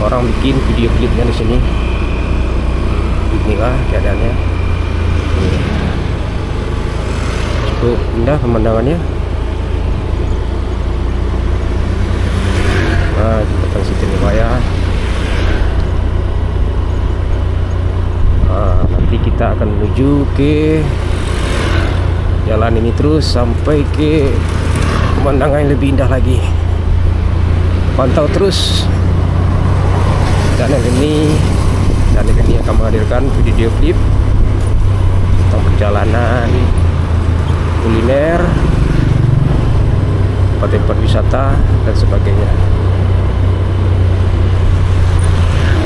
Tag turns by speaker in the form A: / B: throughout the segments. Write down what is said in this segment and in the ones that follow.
A: orang bikin video klipnya di sini. Inilah keadaannya. Cukup indah pemandangannya. Nah, jembatan Siti Nurbaya. Nah, nanti kita akan menuju ke jalan ini terus sampai ke pemandangan yang lebih indah lagi. Pantau terus channel ini. Channel ini akan menghadirkan video klip tentang perjalanan, kuliner, tempat-tempat wisata dan sebagainya.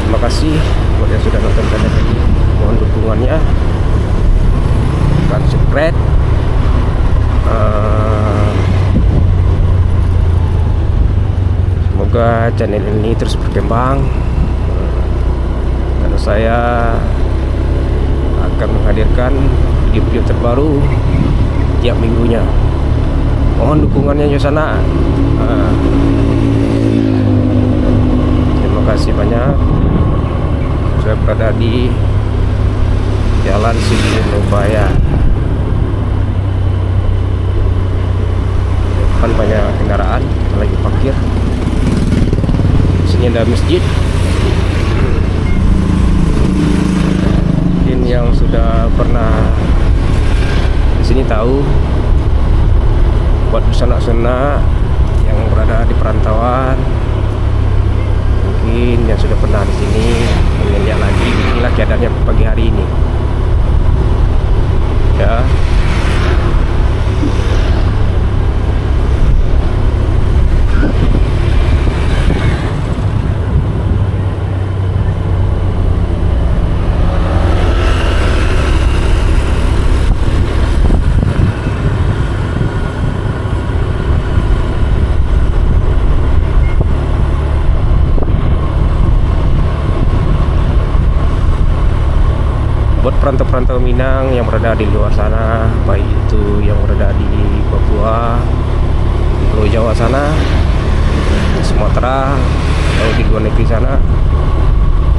A: Terima kasih buat yang sudah nonton channel ini. Mohon dukungannya, dan subscribe. Semoga channel ini terus berkembang, dan saya akan menghadirkan video-video terbaru tiap minggunya. Mohon dukungannya di sana. Terima kasih banyak. Saya berada di Jalan Siti Nurbaya. Depan banyak kendaraan lagi parkir. Di sini ada masjid. Mungkin yang sudah pernah di sini tahu buat busana-busana yang berada di perantauan. Mungkin yang sudah pernah di sini ingin lihat lagi. Inilah keadaannya pagi hari ini. Ya. Buat perantau-perantau Minang yang berada di luar sana, baik itu yang berada di Papua, di Pulau Jawa sana, di Sumatera, atau di luar negeri sana,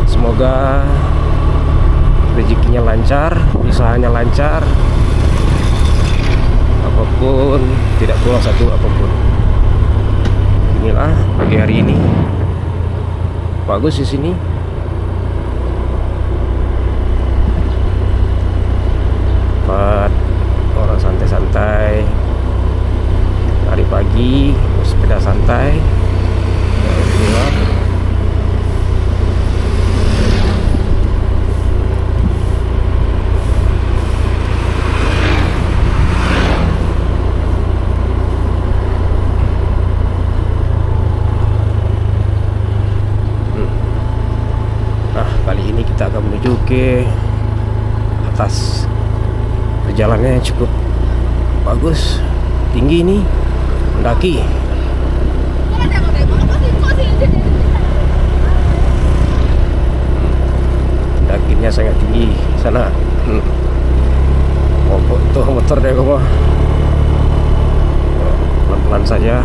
A: semoga rezekinya lancar, usahanya lancar, apapun, tidak kurang satu apapun. Inilah pagi hari ini, bagus di sini. Orang santai-santai hari pagi, sepeda santai. Nah, kali ini kita akan menuju ke atas. Perjalanannya cukup bagus, tinggi nih, mendaki. Dakinya sangat tinggi sana. Tuh motor deh kamu. Pelan-pelan saja.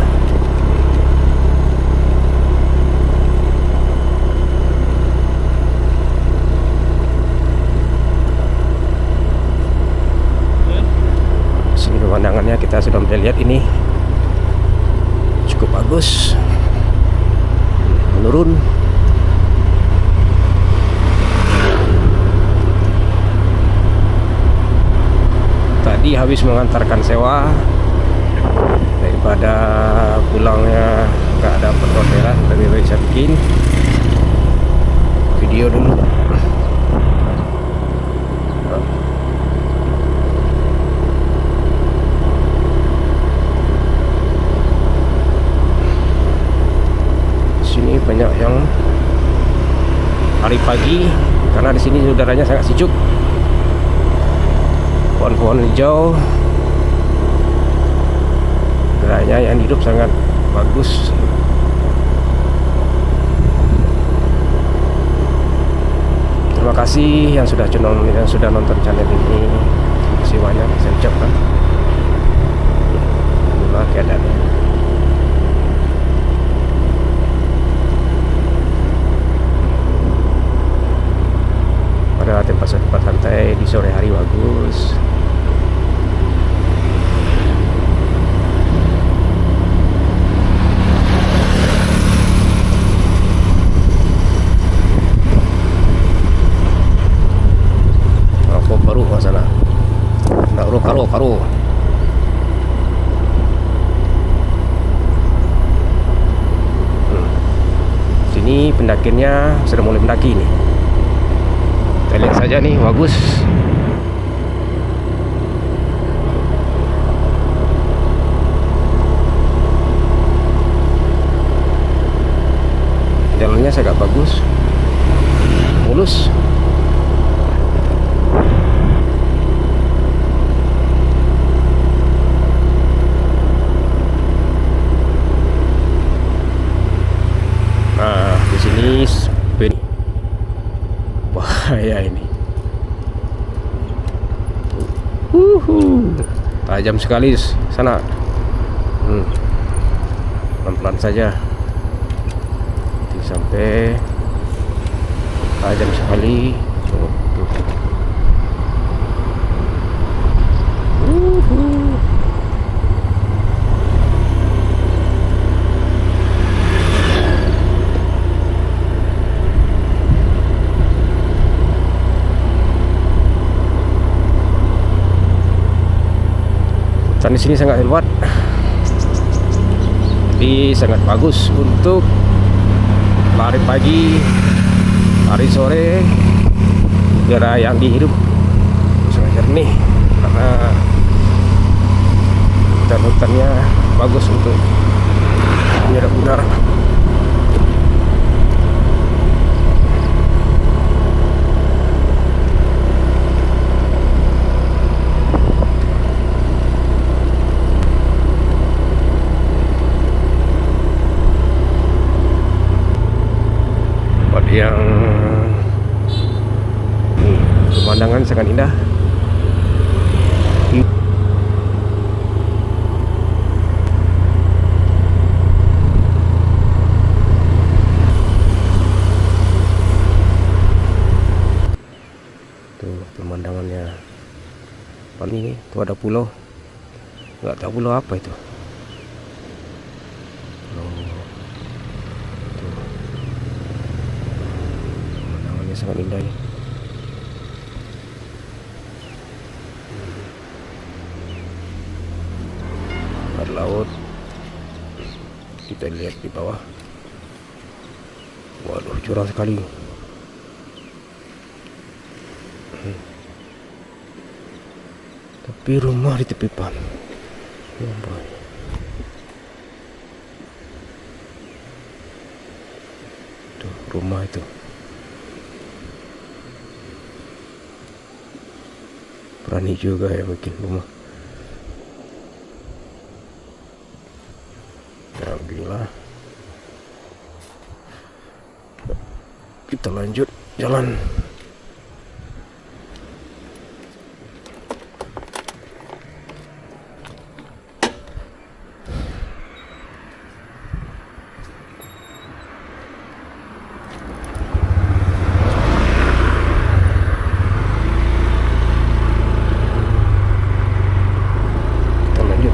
A: Pemandangannya kita sudah melihat ini cukup bagus. Menurun. Tadi habis mengantarkan sewa, daripada pulangnya nggak ada orderan, lebih baik saya bikin video dulu. Banyak yang hari pagi karena di sini udaranya sangat sejuk, pohon-pohon hijau, udaranya yang hidup sangat bagus. Terima kasih yang sudah nonton channel ini. Terima kasih banyak saya ucapkan. Inilah keadaannya. Karo. Sini pendakiannya sudah mulai mendaki nih. Kita lihat saja nih, bagus. Jalannya sangat bagus, mulus. Nah, di sini bahaya ini. Tajam sekali sana. Pelan-pelan saja. Sampai tajam sekali. Dan di sini sangat hebat, jadi sangat bagus untuk lari pagi, lari sore, udara yang dihirup sangat jernih karena hutan-hutannya bagus untuk menyerap udara. Yang pemandangan sangat indah. Tuh pemandangannya. Paling itu ada pulau. Nggak tahu pulau apa itu. Sangat indah ya. Ada laut, kita lihat di bawah. Waduh, curang sekali. Tapi rumah di tepi pantai. Tuh rumah itu. Berani juga ya bikin rumah. Ya beginilah. Kita lanjut jalan.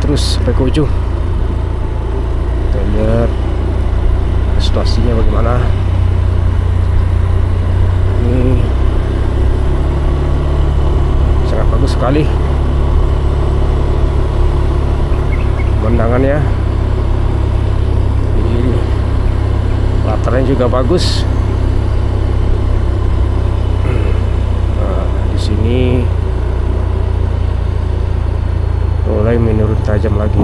A: Terus sampai ke ujung. Kita lihat situasinya bagaimana. Ini sangat bagus sekali pemandangannya. Ini latarnya juga bagus. Nah, di sini mulai menurun tajam lagi.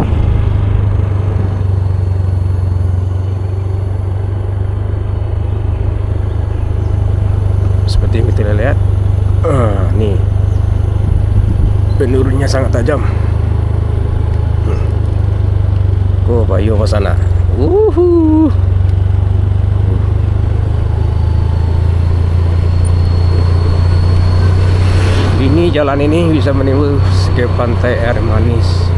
A: Seperti yang kita lihat, nih menurunnya sangat tajam. Oh, Bayu ke sana. Ini jalan ini bisa menimbul ke pantai air manis.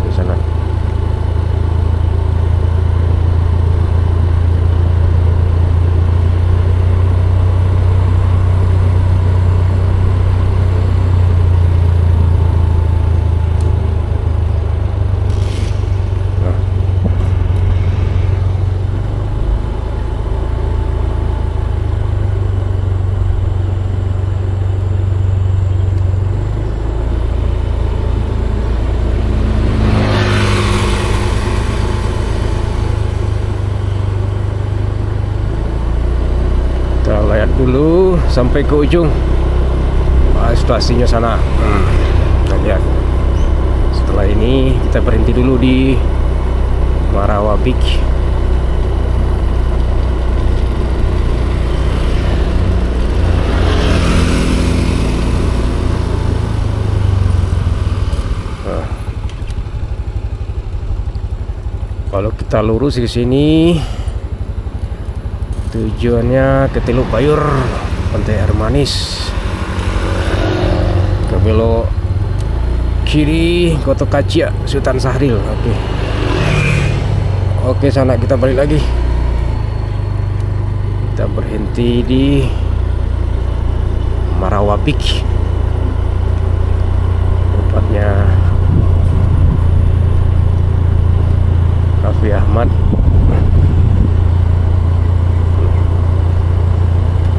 A: Di sana. sampai ke ujung. Situasinya sana. Kita lihat. Setelah ini kita berhenti dulu di Marawa Beach. Kalau kita lurus ke sini, tujuannya ke Teluk Bayur, Pantai Air Manis. Ke belok kiri, Koto Kacia, Sultan Sahril. Oke, sana kita balik lagi. Kita berhenti di Marawa Beach. Tempatnya Raffi Ahmad.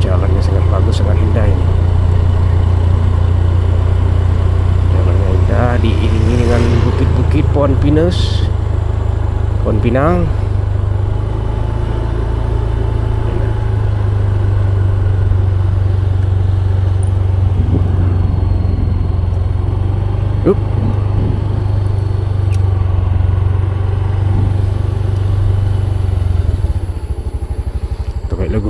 A: Jalannya sangat bagus, sangat indah ini. Jalannya indah, diiringi dengan bukit-bukit pohon pinus, pohon pinang. Lagu.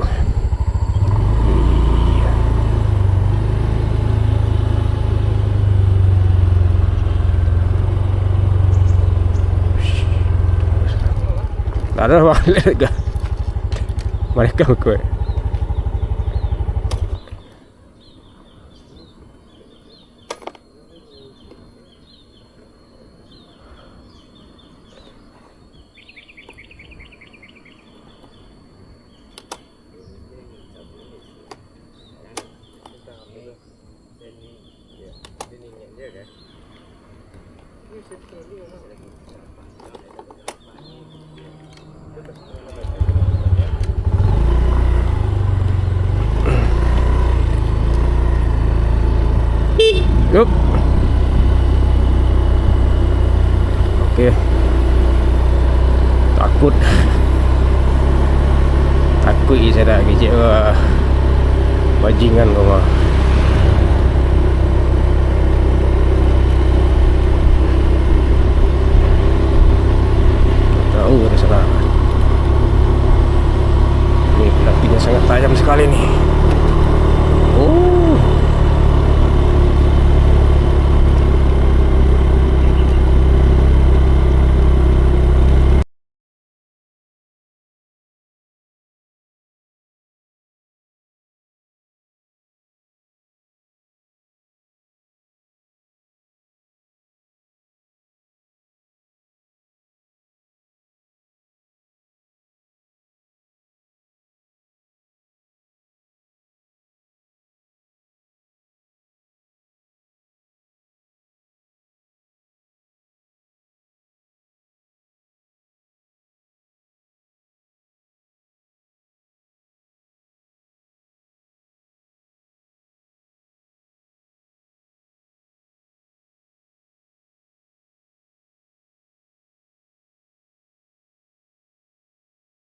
A: Tak ada balik ke. Mereka ikut. Yup. Oke. Takut saya dah kecil. Bajingan kau mah.